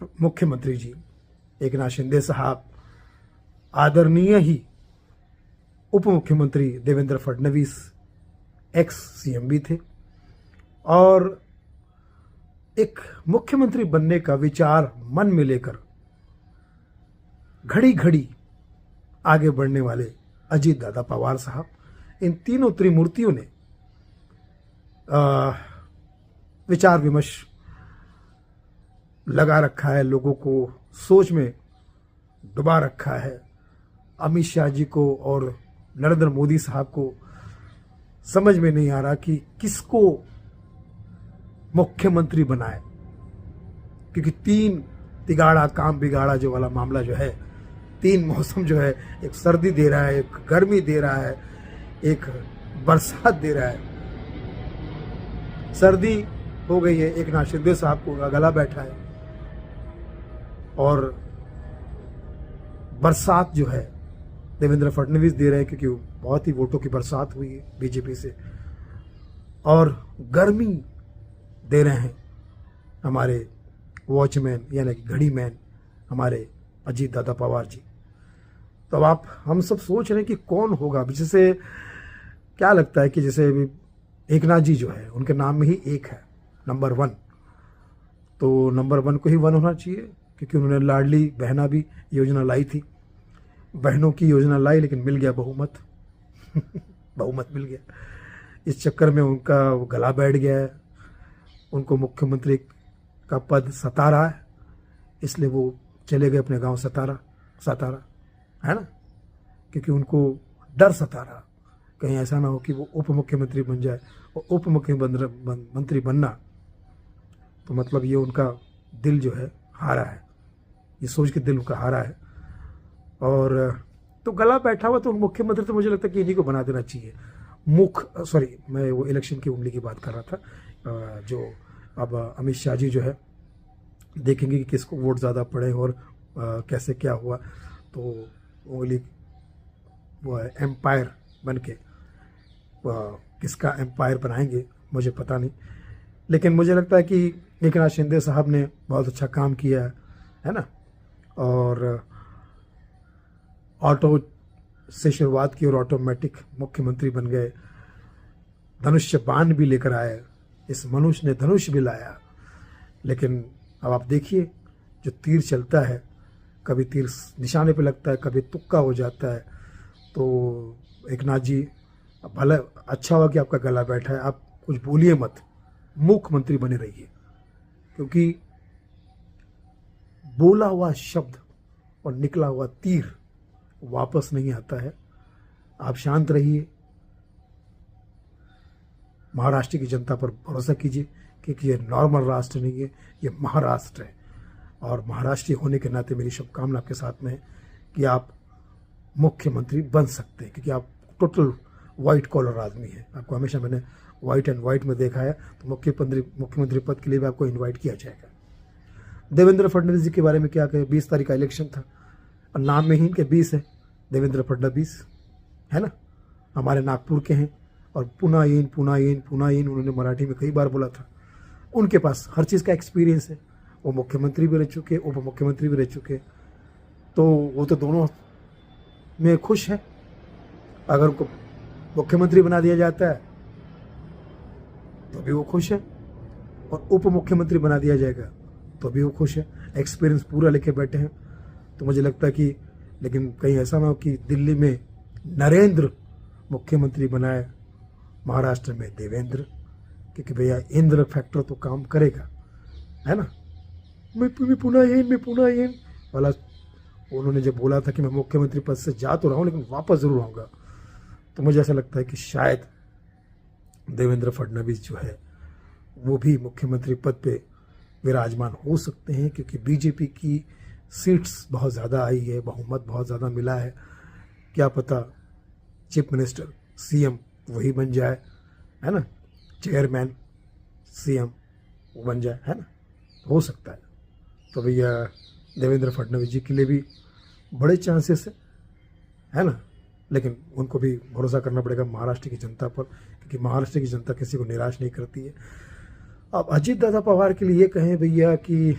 मुख्यमंत्री जी एकनाथ शिंदे साहब, आदरणीय ही उप मुख्यमंत्री देवेंद्र फडणवीस एक्स सीएम भी थे, और एक मुख्यमंत्री बनने का विचार मन में लेकर घड़ी घड़ी आगे बढ़ने वाले अजीत दादा पवार साहब, इन तीनों त्रिमूर्तियों ने विचार विमर्श लगा रखा है, लोगों को सोच में डुबा रखा है। अमित शाह जी को और नरेंद्र मोदी साहब को समझ में नहीं आ रहा कि किसको मुख्यमंत्री बनाए, क्योंकि तीन तिगाड़ा काम बिगाड़ा जो वाला मामला जो है, तीन मौसम जो है, एक सर्दी दे रहा है, एक गर्मी दे रहा है, एक बरसात दे रहा है। सर्दी हो गई है, एकनाथ शिंदे साहब को गला बैठा है, और बरसात जो है देवेंद्र फडणवीस दे रहे हैं, क्योंकि बहुत ही वोटों की बरसात हुई है बीजेपी से, और गर्मी दे रहे हैं हमारे वॉचमैन यानी कि घड़ी मैन हमारे अजीत दादा पवार जी। तो अब आप हम सब सोच रहे हैं कि कौन होगा। जैसे क्या लगता है कि जैसे अभी एकनाथ जी जो है उनके नाम में ही एक है, नंबर 1, तो नंबर 1 को ही 1 होना चाहिए, क्योंकि उन्होंने लाडली बहना भी योजना लाई थी, बहनों की योजना लाई, लेकिन मिल गया बहुमत बहुमत मिल गया। इस चक्कर में उनका गला बैठ गया है, उनको मुख्यमंत्री का पद सता रहा है, इसलिए वो चले गए अपने गांव सतारा है ना, क्योंकि उनको डर सता रहा कहीं ऐसा ना हो कि वो उप मुख्यमंत्री बन जाए, और उप मुख्यमंत्री बनना तो मतलब ये उनका दिल जो है हारा है, ये सोच के दिल उनका हारा है। और तो गला बैठा हुआ तो मुख्यमंत्री तो मुझे लगता है कि इन्हीं को बना देना चाहिए। मैं वो इलेक्शन की उंगली की बात कर रहा था, जो अब अमित शाह जी जो है देखेंगे कि किसको वोट ज़्यादा पड़े और कैसे क्या हुआ, तो उंगली वो एम्पायर बन के किसका एम्पायर बनाएंगे मुझे पता नहीं, लेकिन मुझे लगता है कि एकनाथ शिंदे साहब ने बहुत अच्छा काम किया है ना, और ऑटो से शुरुआत की और ऑटोमेटिक मुख्यमंत्री बन गए, धनुष्य बाण भी लेकर आए, इस मनुष्य ने धनुष भी लाया। लेकिन अब आप देखिए, जो तीर चलता है, कभी तीर निशाने पे लगता है, कभी तुक्का हो जाता है। तो एकनाथ जी, भले अच्छा हुआ कि आपका गला बैठा है, आप कुछ बोलिए मत, मुख्यमंत्री बने रहिए, क्योंकि बोला हुआ शब्द और निकला हुआ तीर वापस नहीं आता है। आप शांत रहिए, महाराष्ट्र की जनता पर भरोसा कीजिए, क्योंकि ये नॉर्मल राष्ट्र नहीं है, ये महाराष्ट्र है, और महाराष्ट्रीय होने के नाते मेरी शुभकामना आपके साथ में है कि आप मुख्यमंत्री बन सकते हैं, क्योंकि आप टोटल वाइट कॉलर आदमी है। आपको हमेशा मैंने वाइट एंड वाइट में देखा है, तो मुख्यमंत्री पद के लिए भी आपको इनवाइट किया जाएगा। देवेंद्र फडणवीस जी के बारे में क्या कहें, 20 तारीख का इलेक्शन था, और नाम में ही इनके 20 है, देवेंद्र फडणवीस है ना, हमारे नागपुर के हैं, और पुना येन उन्होंने मराठी में कई बार बोला था। उनके पास हर चीज़ का एक्सपीरियंस है, वो मुख्यमंत्री भी रह चुके, उप मुख्यमंत्री भी रह चुके, तो वो तो दोनों में खुश है। अगर उनको मुख्यमंत्री बना दिया जाता है तो भी वो खुश है, और उप मुख्यमंत्री बना दिया जाएगा तो भी वो खुश है। एक्सपीरियंस पूरा लेके बैठे हैं। तो मुझे लगता है कि, लेकिन कहीं ऐसा ना हो कि दिल्ली में नरेंद्र मुख्यमंत्री बनाए, महाराष्ट्र में देवेंद्र, क्योंकि भैया इंद्र फैक्टर तो काम करेगा, है ना। मैं पुनः येन वाला उन्होंने जब बोला था कि मैं मुख्यमंत्री पद से जा तो रहा हूँ, लेकिन वापस जरूर आऊँगा, तो मुझे ऐसा लगता है कि शायद देवेंद्र फडणवीस जो है वो भी मुख्यमंत्री पद पे विराजमान हो सकते हैं, क्योंकि बीजेपी की सीट्स बहुत ज़्यादा आई है, बहुमत बहुत ज़्यादा मिला है। क्या पता चीफ मिनिस्टर सीएम वही बन जाए, है ना, चेयरमैन सीएम वो बन जाए, है ना, हो सकता है। तो भैया देवेंद्र फडणवीस जी के लिए भी बड़े चांसेस है ना, लेकिन उनको भी भरोसा करना पड़ेगा महाराष्ट्र की जनता पर, क्योंकि महाराष्ट्र की जनता किसी को निराश नहीं करती है। अब अजीत दादा पवार के लिए ये कहें भैया कि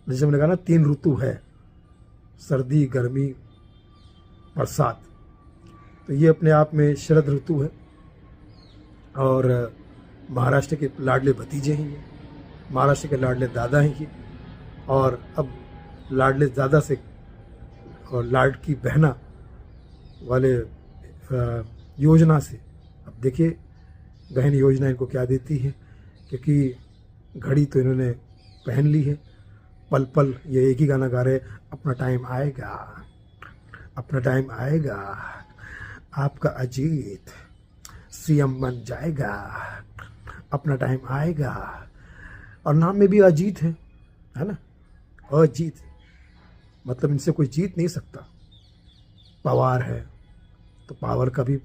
जैसे मैंने कहा ना 3 ऋतु है, सर्दी, गर्मी, बरसात। तो ये अपने आप में शरद ऋतु है। और महाराष्ट्र के लाडले भतीजे हैं ये, महाराष्ट्र के लाडले दादा हैं ये। और अब लाडले दादा से और लाड की बहना वाले योजना से अब देखिए बहन योजना इनको क्या देती है, क्योंकि घड़ी तो इन्होंने पहन ली है। पल पल ये एक ही गाना गा रहे, अपना टाइम आएगा, अपना टाइम आएगा, आपका अजीत सीएम बन जाएगा, अपना टाइम आएगा। और नाम में भी अजीत है ना, अजीत, मतलब इनसे कोई जीत नहीं सकता। पवार है तो पावर का भी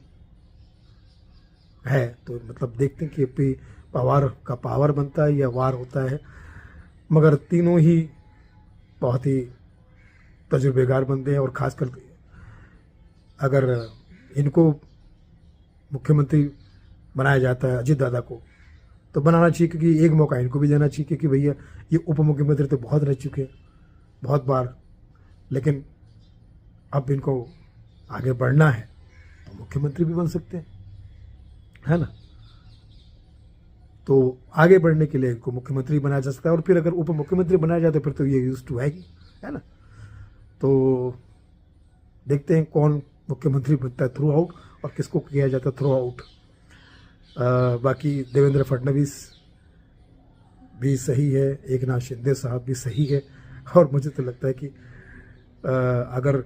है, तो मतलब देखते हैं कि पवार का पावर बनता है या वार होता है। मगर तीनों ही बहुत ही तजुर्बेकार बंदे हैं। और खासकर अगर इनको मुख्यमंत्री बनाया जाता है अजीत दादा को, तो बनाना चाहिए, क्योंकि एक मौका इनको भी देना चाहिए, क्योंकि भैया ये उप मुख्यमंत्री तो बहुत रह चुके हैं, बहुत बार। लेकिन अब इनको आगे बढ़ना है तो मुख्यमंत्री भी बन सकते हैं, है ना। तो आगे बढ़ने के लिए इनको मुख्यमंत्री बनाया जा सकता है। और फिर अगर उप मुख्यमंत्री बनाया जाए तो फिर तो ये यूज टू है ना। तो देखते हैं कौन मुख्यमंत्री बनता है थ्रू आउट और किसको किया जाता है थ्रू आउट। बाकी देवेंद्र फडणवीस भी सही है, एकनाथ शिंदे साहब भी सही है। और मुझे तो लगता है कि अगर